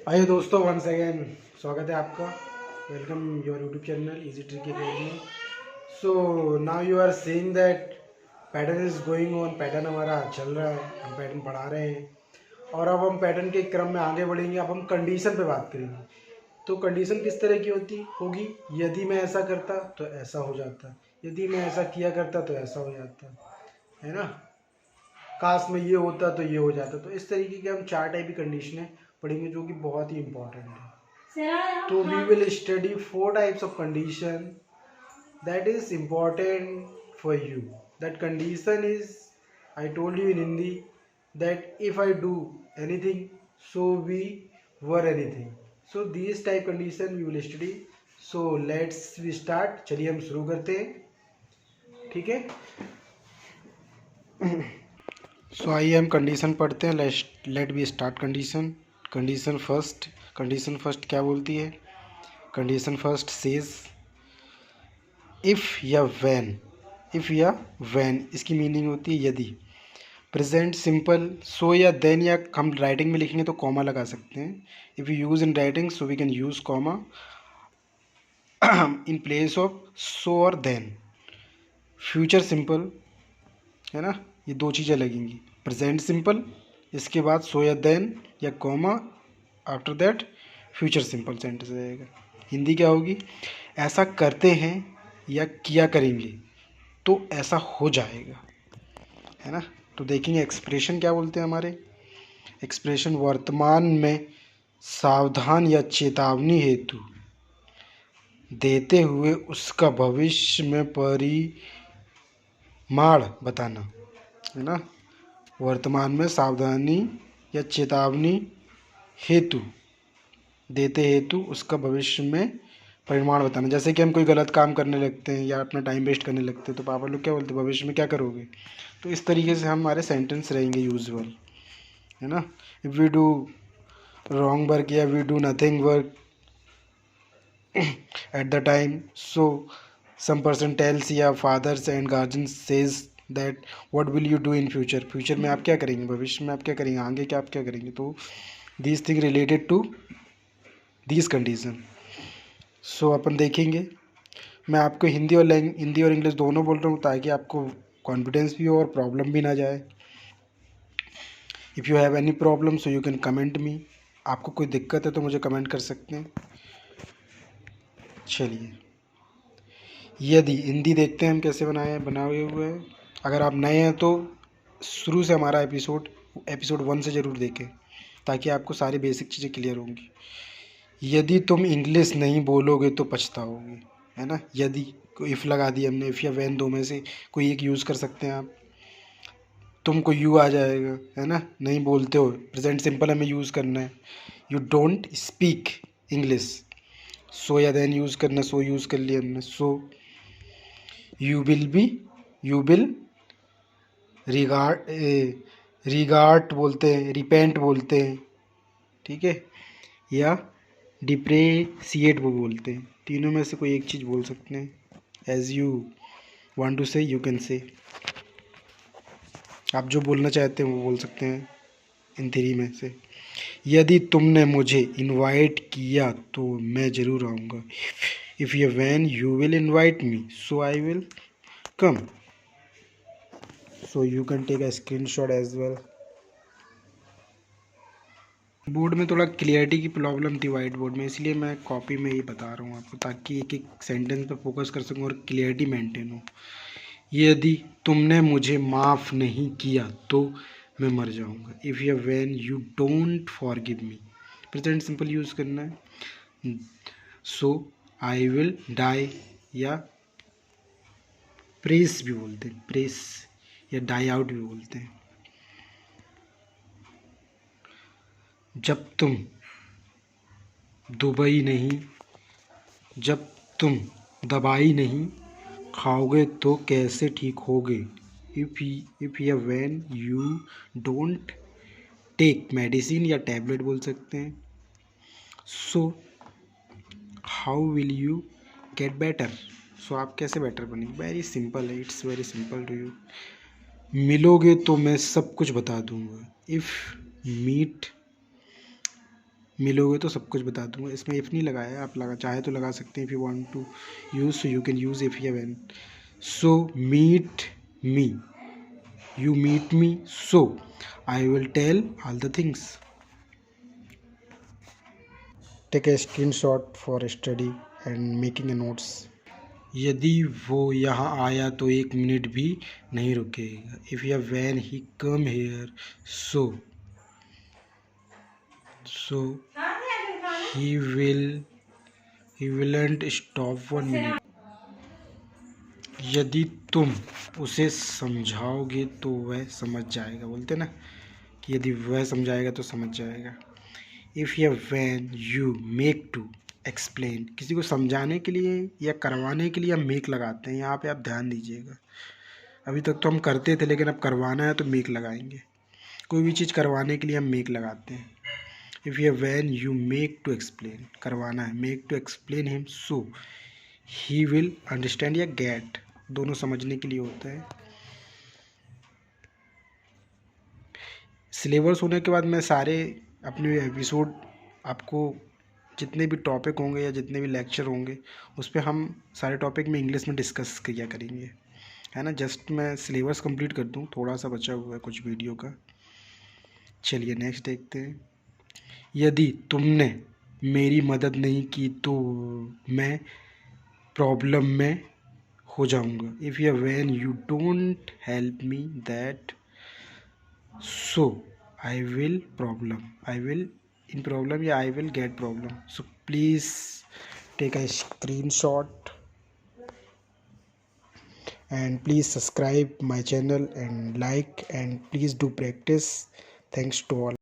आइए दोस्तों, once again स्वागत है आपका। Welcome your YouTube channel easy trick academy. So now you are seeing that pattern is going on. Pattern हमारा चल रहा है, हम पैटर्न पढ़ा रहे हैं और अब हम पैटर्न के क्रम में आगे बढ़ेंगे। अब हम कंडीशन पे बात करेंगे। तो कंडीशन किस तरह की होगी? यदि मैं ऐसा करता तो ऐसा हो जाता, यदि मैं ऐसा किया करता तो ऐसा हो जाता, है ना। काश में ये होता तो ये हो जाता। तो इस तरीके के हम 4 टाइप की कंडीशनें पढ़ेंगे जो कि बहुत ही इंपॉर्टेंट है। तो we will study 4 types of condition that is important for you. That condition is, I told you in Hindi, that if I do anything, so we were anything. So these type condition we will study. So let's we start. चलिए हम शुरू करते हैं, ठीक है। सो आइए हम condition पढ़ते हैं। Let be start condition. Condition first क्या बोलती है? कंडीशन फर्स्ट सेज इफ़ या व्हेन इसकी मीनिंग होती है यदि। प्रेजेंट सिंपल सो या देन, या हम राइटिंग में लिखेंगे तो कॉमा लगा सकते हैं। If you use in writing so we can use comma in place of so और देन। फ्यूचर सिंपल है ना, ये 2 चीज़ें लगेंगी। प्रेजेंट सिंपल, इसके बाद सो या देन या comma, after that future simple sentence रहेगा। हिंदी क्या होगी? ऐसा करते हैं या किया करेंगे तो ऐसा हो जाएगा, है ना। तो देखेंगे एक्सप्रेशन क्या बोलते हैं हमारे। एक्सप्रेशन वर्तमान में सावधान या चेतावनी हेतु देते हुए उसका भविष्य में परिमाण बताना, है ना। वर्तमान में सावधानी या चेतावनी हेतु देते हेतु उसका भविष्य में परिमाण बताना। जैसे कि हम कोई गलत काम करने लगते हैं या अपना टाइम वेस्ट करने लगते हैं तो पापा लोग क्या बोलते हैं, भविष्य में क्या करोगे। तो इस तरीके से हमारे सेंटेंस रहेंगे यूजुअल, है ना। If we do wrong work या we do nothing work at the time, so some person tells या fathers and guardian says that what will you do in future. Future में आप क्या करेंगे, भविष्य में आप क्या करेंगे, आगे क्या आप क्या करेंगे। तो these thing related to these condition. So अपन देखेंगे। मैं आपको हिंदी और इंग्लिश दोनों बोल रहा हूँ ताकि आपको कॉन्फिडेंस भी हो और प्रॉब्लम भी ना जाए। If you have any problem so you can comment me. आपको कोई दिक्कत है तो मुझे कमेंट कर सकते हैं। चलिए, यदि हिंदी देखते हैं हम कैसे बनाए हुए हैं। अगर आप नए हैं तो शुरू से हमारा एपिसोड 1 से ज़रूर देखें ताकि आपको सारी बेसिक चीज़ें क्लियर होंगी। यदि तुम इंग्लिश नहीं बोलोगे तो पछताओगे, है ना। यदि को इफ़ लगा दी हमने, इफ़ या व्हेन दो में से कोई एक यूज़ कर सकते हैं आप। तुमको यू आ जाएगा, है ना। नहीं बोलते हो, प्रेजेंट सिंपल हमें यूज़ करना है। यू डोंट स्पीक इंग्लिश, सो या देन यूज़ करना। सो यूज़ कर लिया हमने। सो यू विल रिगार्ड बोलते हैं, रिपेंट बोलते हैं, ठीक है, या डिप्रेशिएट वो बोलते हैं। तीनों में से कोई एक चीज़ बोल सकते हैं। एज यू वांट टू से यू कैन से। आप जो बोलना चाहते हैं वो बोल सकते हैं इन 3 में से। यदि तुमने मुझे इनवाइट किया तो मैं ज़रूर आऊँगा। If you when you will invite me so I will come. So you can take a screenshot as well. Board में थोड़ा क्लियरिटी की प्रॉब्लम थी वाइट बोर्ड में, इसलिए मैं कॉपी में ही बता रहा हूँ आपको ताकि एक एक सेंटेंस पे फोकस कर सकूँ और क्लियरिटी मेंटेन हो। यदि तुमने मुझे माफ़ नहीं किया तो मैं मर जाऊँगा। इफ़ या when you don't forgive me, present simple use करना है। सो आई विल डाई, या प्रेस भी बोलते हैं, प्रेस या डाई आउट भी बोलते हैं। जब तुम दवाई नहीं खाओगे तो कैसे ठीक होगे। इफ़ या when you don't take medicine, या टैबलेट बोल सकते हैं। So how will you get better, so आप कैसे बेटर बनेंगे। वेरी सिंपल है, it's very simple to you. मिलोगे तो मैं सब कुछ बता दूंगा। इफ़ मीट मिलोगे तो सब कुछ बता दूंगा। इसमें इफ़ नहीं लगाया है, आप लगा चाहे तो लगा सकते हैं। If you want to use so you can use if you when. So meet me, you meet me, so I will tell all the things. Take a screenshot for study and making a notes. यदि वो यहाँ आया तो 1 minute भी नहीं रुकेगा। If या when he come here so he willn't stop 1 minute. यदि तुम उसे समझाओगे तो वह समझ जाएगा। बोलते ना कि यदि वह समझाएगा तो समझ जाएगा। इफ़ या when you make to explain, किसी को समझाने के लिए या करवाने के लिए हम मेक लगाते हैं। यहाँ पे आप ध्यान दीजिएगा, अभी तक तो हम करते थे लेकिन अब करवाना है तो मेक लगाएंगे। कोई भी चीज़ करवाने के लिए हम मेक लगाते हैं। इफ़ या when you make to explain, करवाना है, make to explain him so he will understand या गेट, दोनों समझने के लिए होता है। सिलेबस होने के बाद मैं सारे अपने एपिसोड आपको जितने भी टॉपिक होंगे या जितने भी लेक्चर होंगे उस पर हम सारे टॉपिक में इंग्लिश में डिस्कस किया करेंगे, है ना। जस्ट मैं सिलेबस कंप्लीट कर दूँ, थोड़ा सा बचा हुआ है कुछ वीडियो का। चलिए नेक्स्ट देखते हैं। यदि तुमने मेरी मदद नहीं की तो मैं प्रॉब्लम में हो जाऊंगा। इफ़ या when you don't help me that so I will in problem या I will get problem. So please take a screenshot and please subscribe my channel and like, and please do practice. Thanks to all.